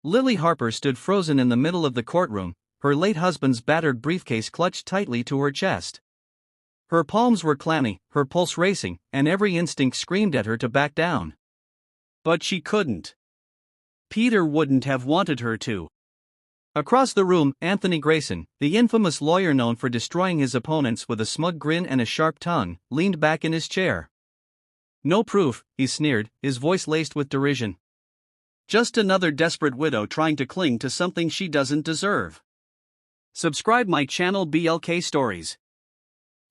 Lily Harper stood frozen in the middle of the courtroom, her late husband's battered briefcase clutched tightly to her chest. Her palms were clammy, her pulse racing, and every instinct screamed at her to back down. But she couldn't. Peter wouldn't have wanted her to. Across the room, Anthony Grayson, the infamous lawyer known for destroying his opponents with a smug grin and a sharp tongue, leaned back in his chair. "No proof," he sneered, his voice laced with derision. "Just another desperate widow trying to cling to something she doesn't deserve." Subscribe my channel BLK Stories.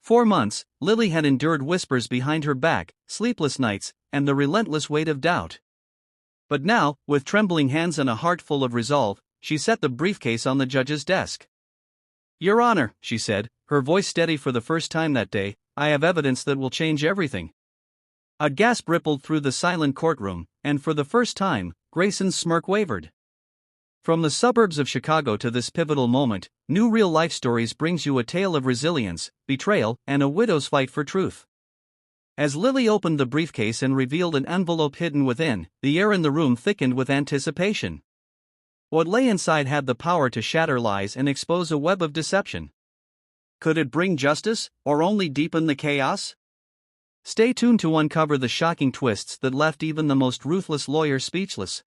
4 months, Lily had endured whispers behind her back, sleepless nights, and the relentless weight of doubt. But now, with trembling hands and a heart full of resolve, she set the briefcase on the judge's desk. "Your Honor," she said, her voice steady for the first time that day, "I have evidence that will change everything." A gasp rippled through the silent courtroom, and for the first time, Grayson's smirk wavered. From the suburbs of Chicago to this pivotal moment, New Real Life Stories brings you a tale of resilience, betrayal, and a widow's fight for truth. As Lily opened the briefcase and revealed an envelope hidden within, the air in the room thickened with anticipation. What lay inside had the power to shatter lies and expose a web of deception. Could it bring justice, or only deepen the chaos? Stay tuned to uncover the shocking twists that left even the most ruthless lawyer speechless.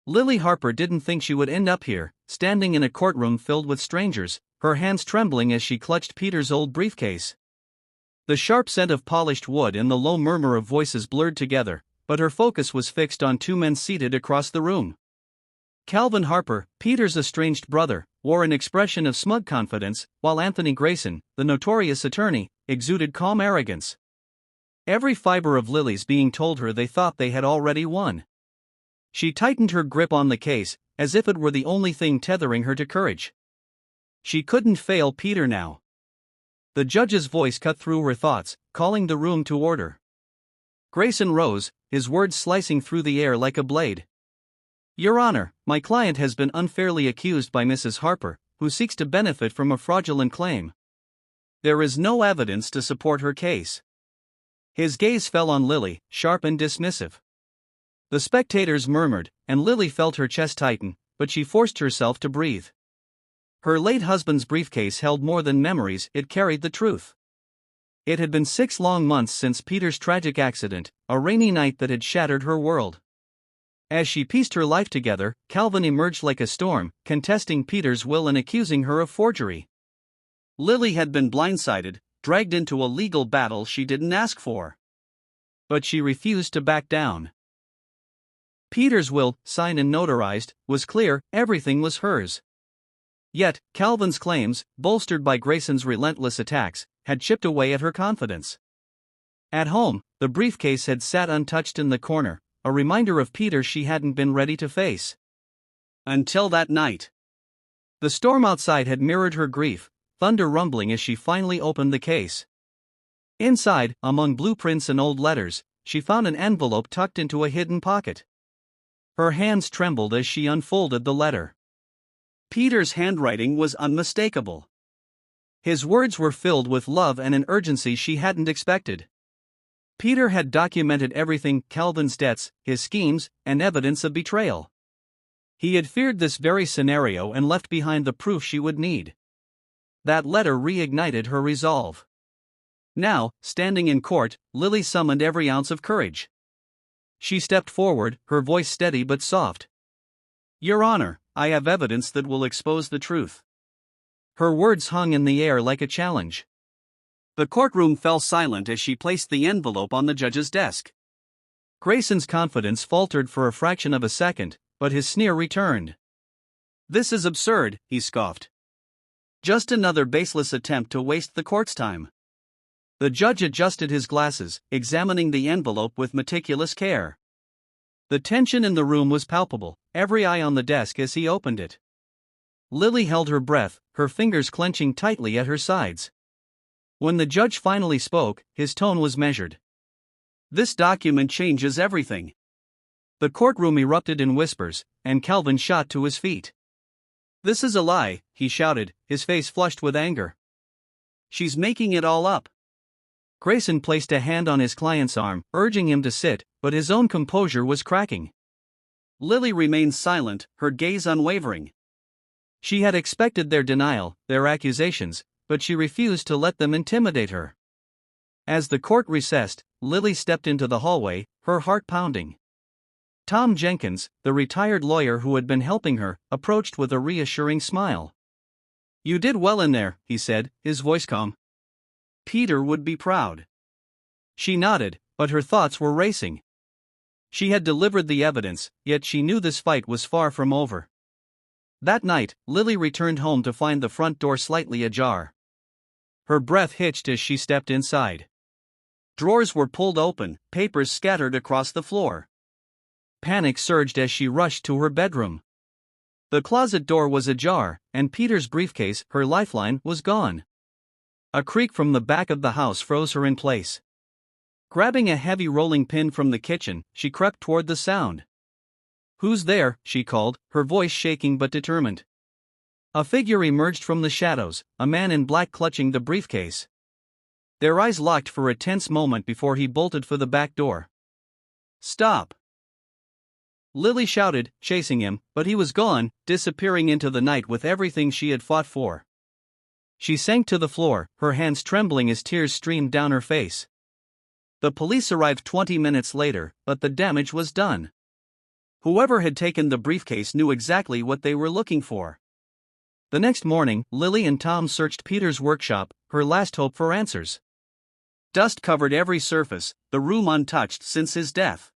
Lily Harper didn't think she would end up here, standing in a courtroom filled with strangers, her hands trembling as she clutched Peter's old briefcase. The sharp scent of polished wood and the low murmur of voices blurred together, but her focus was fixed on 2 men seated across the room. Calvin Harper, Peter's estranged brother, wore an expression of smug confidence, while Anthony Grayson, the notorious attorney, exuded calm arrogance. Every fiber of Lily's being told her they thought they had already won. She tightened her grip on the case, as if it were the only thing tethering her to courage. She couldn't fail Peter now. The judge's voice cut through her thoughts, calling the room to order. Grayson rose, his words slicing through the air like a blade. "Your Honor, my client has been unfairly accused by Mrs. Harper, who seeks to benefit from a fraudulent claim. There is no evidence to support her case." His gaze fell on Lily, sharp and dismissive. The spectators murmured, and Lily felt her chest tighten, but she forced herself to breathe. Her late husband's briefcase held more than memories, it carried the truth. It had been 6 long months since Peter's tragic accident, a rainy night that had shattered her world. As she pieced her life together, Calvin emerged like a storm, contesting Peter's will and accusing her of forgery. Lily had been blindsided, dragged into a legal battle she didn't ask for. But she refused to back down. Peter's will, signed and notarized, was clear, everything was hers. Yet, Calvin's claims, bolstered by Grayson's relentless attacks, had chipped away at her confidence. At home, the briefcase had sat untouched in the corner, a reminder of Peter she hadn't been ready to face. Until that night. The storm outside had mirrored her grief, thunder rumbling as she finally opened the case. Inside, among blueprints and old letters, she found an envelope tucked into a hidden pocket. Her hands trembled as she unfolded the letter. Peter's handwriting was unmistakable. His words were filled with love and an urgency she hadn't expected. Peter had documented everything: Calvin's debts, his schemes, and evidence of betrayal. He had feared this very scenario and left behind the proof she would need. That letter reignited her resolve. Now, standing in court, Lily summoned every ounce of courage. She stepped forward, her voice steady but soft. "Your Honor, I have evidence that will expose the truth." Her words hung in the air like a challenge. The courtroom fell silent as she placed the envelope on the judge's desk. Grayson's confidence faltered for a fraction of a second, but his sneer returned. "This is absurd," he scoffed. "Just another baseless attempt to waste the court's time." The judge adjusted his glasses, examining the envelope with meticulous care. The tension in the room was palpable, every eye on the desk as he opened it. Lily held her breath, her fingers clenching tightly at her sides. When the judge finally spoke, his tone was measured. "This document changes everything." The courtroom erupted in whispers, and Calvin shot to his feet. "This is a lie," he shouted, his face flushed with anger. "She's making it all up." Grayson placed a hand on his client's arm, urging him to sit, but his own composure was cracking. Lily remained silent, her gaze unwavering. She had expected their denial, their accusations, but she refused to let them intimidate her. As the court recessed, Lily stepped into the hallway, her heart pounding. Tom Jenkins, the retired lawyer who had been helping her, approached with a reassuring smile. "You did well in there," he said, his voice calm. "Peter would be proud." She nodded, but her thoughts were racing. She had delivered the evidence, yet she knew this fight was far from over. That night, Lily returned home to find the front door slightly ajar. Her breath hitched as she stepped inside. Drawers were pulled open, papers scattered across the floor. Panic surged as she rushed to her bedroom. The closet door was ajar, and Peter's briefcase, her lifeline, was gone. A creak from the back of the house froze her in place. Grabbing a heavy rolling pin from the kitchen, she crept toward the sound. "Who's there?" she called, her voice shaking but determined. A figure emerged from the shadows, a man in black clutching the briefcase. Their eyes locked for a tense moment before he bolted for the back door. "Stop!" Lily shouted, chasing him, but he was gone, disappearing into the night with everything she had fought for. She sank to the floor, her hands trembling as tears streamed down her face. The police arrived 20 minutes later, but the damage was done. Whoever had taken the briefcase knew exactly what they were looking for. The next morning, Lily and Tom searched Peter's workshop, her last hope for answers. Dust covered every surface, the room untouched since his death.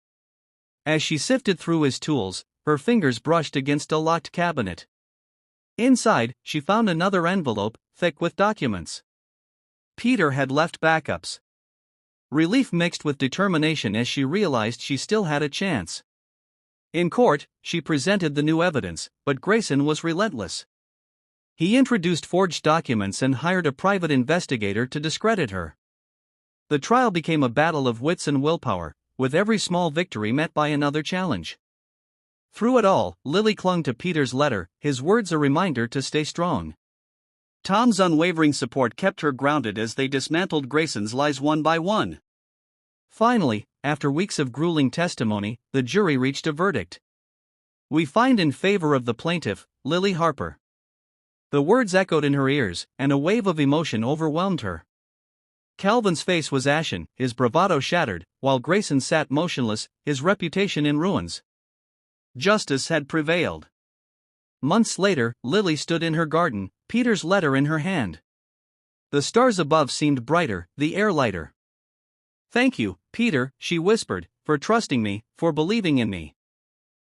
As she sifted through his tools, her fingers brushed against a locked cabinet. Inside, she found another envelope, thick with documents. Peter had left backups. Relief mixed with determination as she realized she still had a chance. In court, she presented the new evidence, but Grayson was relentless. He introduced forged documents and hired a private investigator to discredit her. The trial became a battle of wits and willpower, with every small victory met by another challenge. Through it all, Lily clung to Peter's letter, his words a reminder to stay strong. Tom's unwavering support kept her grounded as they dismantled Grayson's lies one by one. Finally, after weeks of grueling testimony, the jury reached a verdict. "We find in favor of the plaintiff, Lily Harper." The words echoed in her ears, and a wave of emotion overwhelmed her. Calvin's face was ashen, his bravado shattered, while Grayson sat motionless, his reputation in ruins. Justice had prevailed. Months later, Lily stood in her garden, Peter's letter in her hand. The stars above seemed brighter, the air lighter. "Thank you, Peter," she whispered, "for trusting me, for believing in me."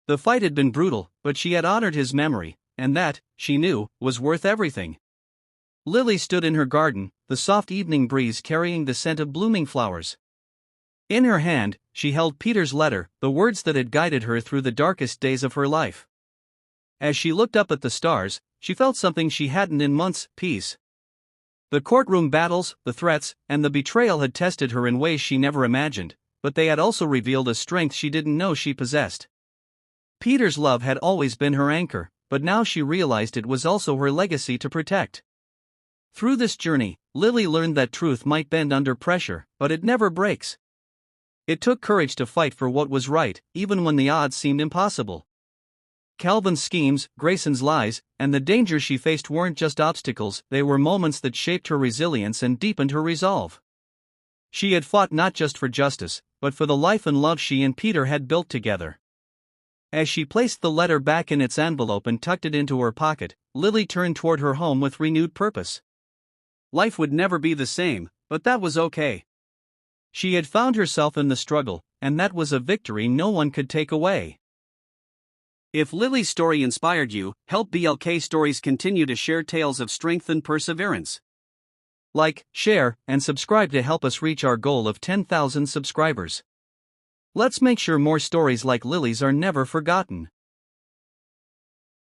The fight had been brutal, but she had honored his memory, and that, she knew, was worth everything. Lily stood in her garden, the soft evening breeze carrying the scent of blooming flowers. In her hand, she held Peter's letter, the words that had guided her through the darkest days of her life. As she looked up at the stars, she felt something she hadn't in months: peace. The courtroom battles, the threats, and the betrayal had tested her in ways she never imagined, but they had also revealed a strength she didn't know she possessed. Peter's love had always been her anchor, but now she realized it was also her legacy to protect. Through this journey, Lily learned that truth might bend under pressure, but it never breaks. It took courage to fight for what was right, even when the odds seemed impossible. Calvin's schemes, Grayson's lies, and the dangers she faced weren't just obstacles, they were moments that shaped her resilience and deepened her resolve. She had fought not just for justice, but for the life and love she and Peter had built together. As she placed the letter back in its envelope and tucked it into her pocket, Lily turned toward her home with renewed purpose. Life would never be the same, but that was okay. She had found herself in the struggle, and that was a victory no one could take away. If Lily's story inspired you, help BLK Stories continue to share tales of strength and perseverance. Like, share, and subscribe to help us reach our goal of 10,000 subscribers. Let's make sure more stories like Lily's are never forgotten.